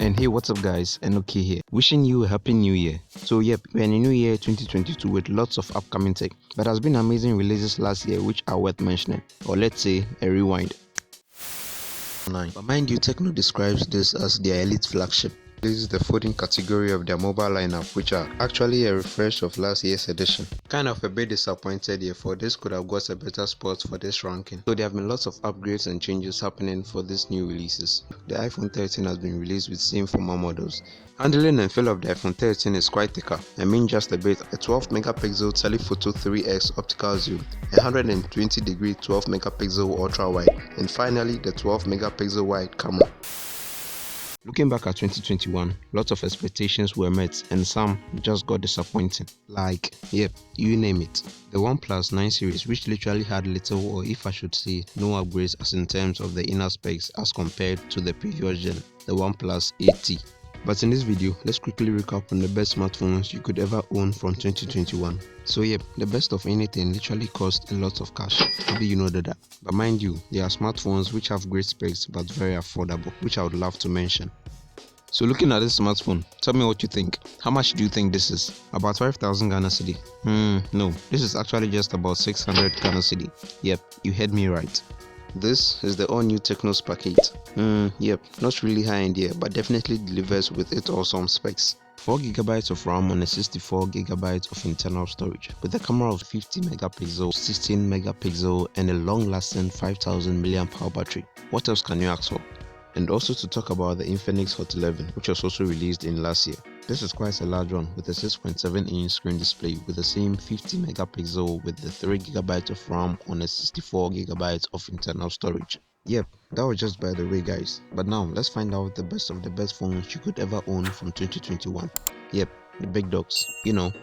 And hey, what's up guys, Enoki here, wishing you a happy new year. So yep, we're in a new year 2022 with lots of upcoming tech, but has been amazing releases last year which are worth mentioning, or let's say a rewind. But mind you, Tecno describes this as their elite flagship. This is the folding category of their mobile lineup, which are actually a refresh of last year's edition. Kind of a bit disappointed here, for this could have got a better spot for this ranking. So there have been lots of upgrades and changes happening for these new releases. The iPhone 13 has been released with same former models. Handling and feel of the iPhone 13 is quite thicker. I mean just a bit, a 12 megapixel telephoto 3x optical zoom, a 120 degree 12 megapixel ultra wide, and finally the 12 megapixel wide camera. Looking back at 2021, lots of expectations were met and some just got disappointing. Like, yep, you name it. The OnePlus 9 series, which literally had little, or if I should say, no upgrades as in terms of the inner specs as compared to the previous gen, the OnePlus 8T. But in this video, let's quickly recap on the best smartphones you could ever own from 2021. So yep, the best of anything literally cost a lot of cash. Maybe you know that. But mind you, there are smartphones which have great specs but very affordable, which I would love to mention. So looking at this smartphone, tell me what you think. How much do you think this is? About 5,000 Ghana Cedi? No, this is actually just about 600 Ghana Cedi. Yep, you heard me right. This is the all-new Tecno Spark 8. Yep, not really high-end here, but definitely delivers with its awesome specs. 4GB of RAM on a 64GB of internal storage, with a camera of 50 megapixel, 16 megapixel, and a long-lasting 5000 mAh battery. What else can you ask for? And also to talk about the Infinix Hot 11, which was also released in last year. This is quite a large one with a 6.7-inch screen display with the same 50 megapixel with the 3GB of RAM on a 64GB of internal storage. Yep, that was just by the way guys. But now let's find out the best of the best phones you could ever own from 2021. Yep, the big dogs, you know.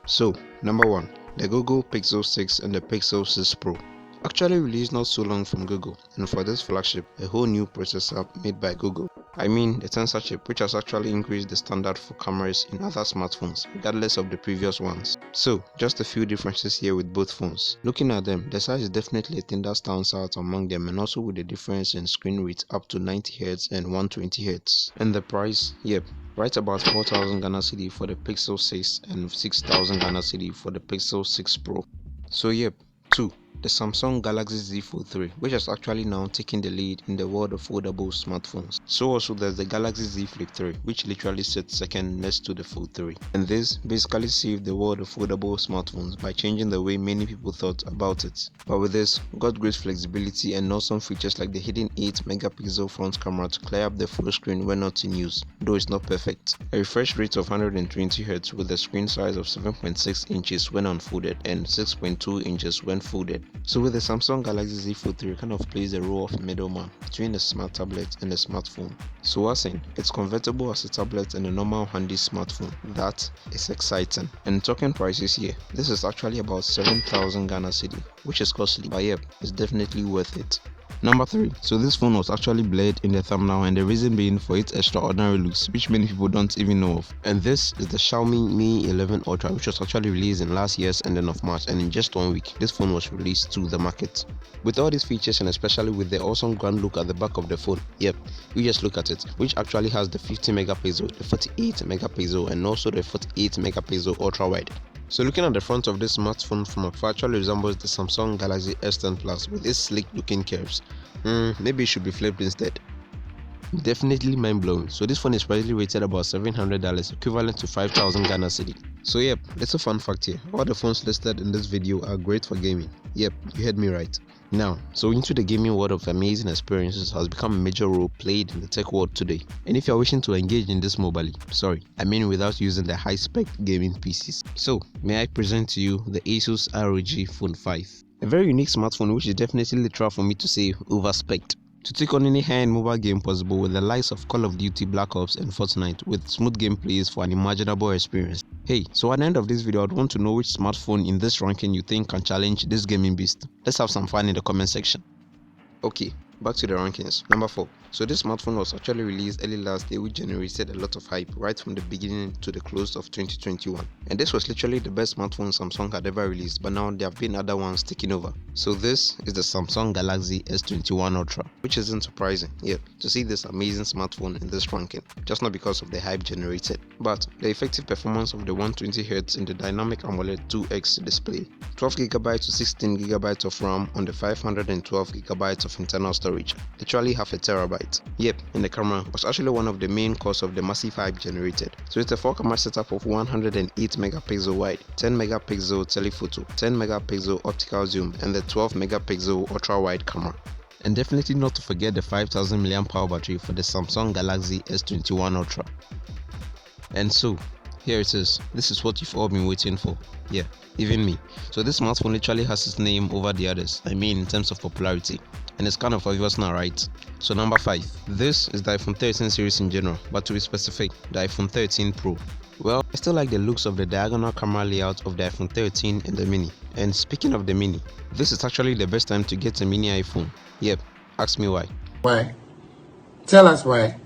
So, number 1, the Google Pixel 6 and the Pixel 6 Pro. Actually released not so long from Google, and for this flagship, a whole new processor made by Google. I mean the Tensor chip, which has actually increased the standard for cameras in other smartphones, regardless of the previous ones. So, just a few differences here with both phones. Looking at them, the size is definitely a thing that stands out among them, and also with the difference in screen rate up to 90Hz and 120Hz. And the price, yep, right about 4,000 Ghana Cedi for the Pixel 6 and 6,000 Ghana Cedi for the Pixel 6 Pro. So yep, 2. The Samsung Galaxy Z Fold 3, which has actually now taken the lead in the world of foldable smartphones. So also there's the Galaxy Z Flip 3, which literally sits second next to the Fold 3. And this basically saved the world of foldable smartphones by changing the way many people thought about it. But with this, got great flexibility and awesome features like the hidden 8 megapixel front camera to clear up the full screen when not in use, though it's not perfect. A refresh rate of 120Hz with a screen size of 7.6 inches when unfolded and 6.2 inches when folded. So with the Samsung Galaxy Z Fold 3 kind of plays the role of a middleman between a smart tablet and a smartphone. So what's in? It's convertible as a tablet and a normal handy smartphone. That is exciting. And talking prices here, this is actually about 7,000 Ghana Cedi, which is costly, but yep, it's definitely worth it. Number 3. So this phone was actually blurred in the thumbnail, and the reason being for its extraordinary looks, which many people don't even know of. And this is the Xiaomi Mi 11 Ultra, which was actually released in last year's ending of March, and in just 1 week, this phone was released to the market. With all these features and especially with the awesome grand look at the back of the phone, yep, you just look at it, which actually has the 50 megapixel, the 48 megapixel, and also the 48 megapixel ultra wide. So looking at the front of this smartphone from afar actually resembles the Samsung Galaxy S10 Plus with its sleek looking curves. Maybe it should be flipped instead. Definitely mind-blowing. So this phone is privately rated about $700, equivalent to 5,000 Ghana Cedi. So yep, little fun fact here, all the phones listed in this video are great for gaming. Yep, you heard me right. Now, so into the gaming world of amazing experiences has become a major role played in the tech world today. And if you're wishing to engage in this mobily, I mean without using the high-spec gaming PCs. So, may I present to you the Asus ROG Phone 5. A very unique smartphone which is definitely literal for me to say over-spec'd. To take on any high-end mobile game possible with the likes of Call of Duty, Black Ops and Fortnite with smooth gameplays for an imaginable experience. Hey, so at the end of this video I'd want to know which smartphone in this ranking you think can challenge this gaming beast. Let's have some fun in the comment section. Okay, back to the rankings. Number 4. So this smartphone was actually released early last year, which generated a lot of hype right from the beginning to the close of 2021. And this was literally the best smartphone Samsung had ever released, but now there have been other ones taking over. So this is the Samsung Galaxy S21 Ultra, which isn't surprising, to see this amazing smartphone in this ranking, just not because of the hype generated, but the effective performance of the 120Hz in the dynamic AMOLED 2X display, 12GB to 16GB of RAM on the 512GB of internal storage, literally half a terabyte. And the camera was actually one of the main cause of the massive hype generated. So it's a 4-camera setup of 108MP wide, 10MP telephoto, 10MP optical zoom, and the 12MP ultra wide camera. And definitely not to forget the 5000mAh battery for the Samsung Galaxy S21 Ultra. And so, here it is. This is what you've all been waiting for. Even me. So this smartphone literally has its name over the others, in terms of popularity. And it's kind of obvious now, right? So number 5. This is the iPhone 13 series in general, but to be specific, the iPhone 13 Pro. Well, I still like the looks of the diagonal camera layout of the iPhone 13 and the Mini. And speaking of the Mini, this is actually the best time to get a Mini iPhone. Ask me why. Why? Tell us why.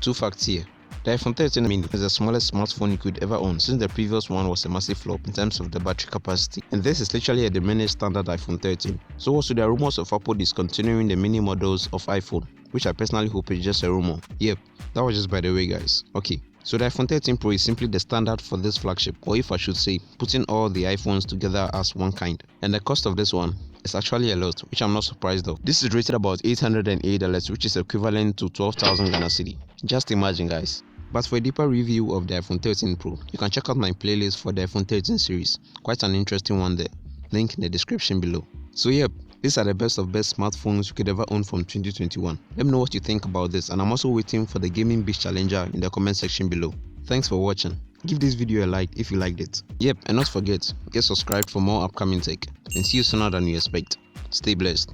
2 facts here. The iPhone 13 Mini is the smallest smartphone you could ever own, since the previous one was a massive flop in terms of the battery capacity, and this is literally a diminished standard iPhone 13. So also there are rumors of Apple discontinuing the mini models of iPhone, which I personally hope is just a rumor. That was just by the way, guys. Okay, so the iPhone 13 Pro is simply the standard for this flagship, or if I should say, putting all the iPhones together as one kind. And the cost of this one is actually a lot, which I'm not surprised of. This is rated about $808, which is equivalent to 12,000 Ghana cedi. Just imagine, guys. But for a deeper review of the iPhone 13 Pro, you can check out my playlist for the iPhone 13 series. Quite an interesting one there. Link in the description below. So these are the best of best smartphones you could ever own from 2021. Let me know what you think about this, and I'm also waiting for the Gaming Beast Challenger in the comment section below. Thanks for watching. Give this video a like if you liked it. And not forget, get subscribed for more upcoming tech. And see you sooner than you expect. Stay blessed.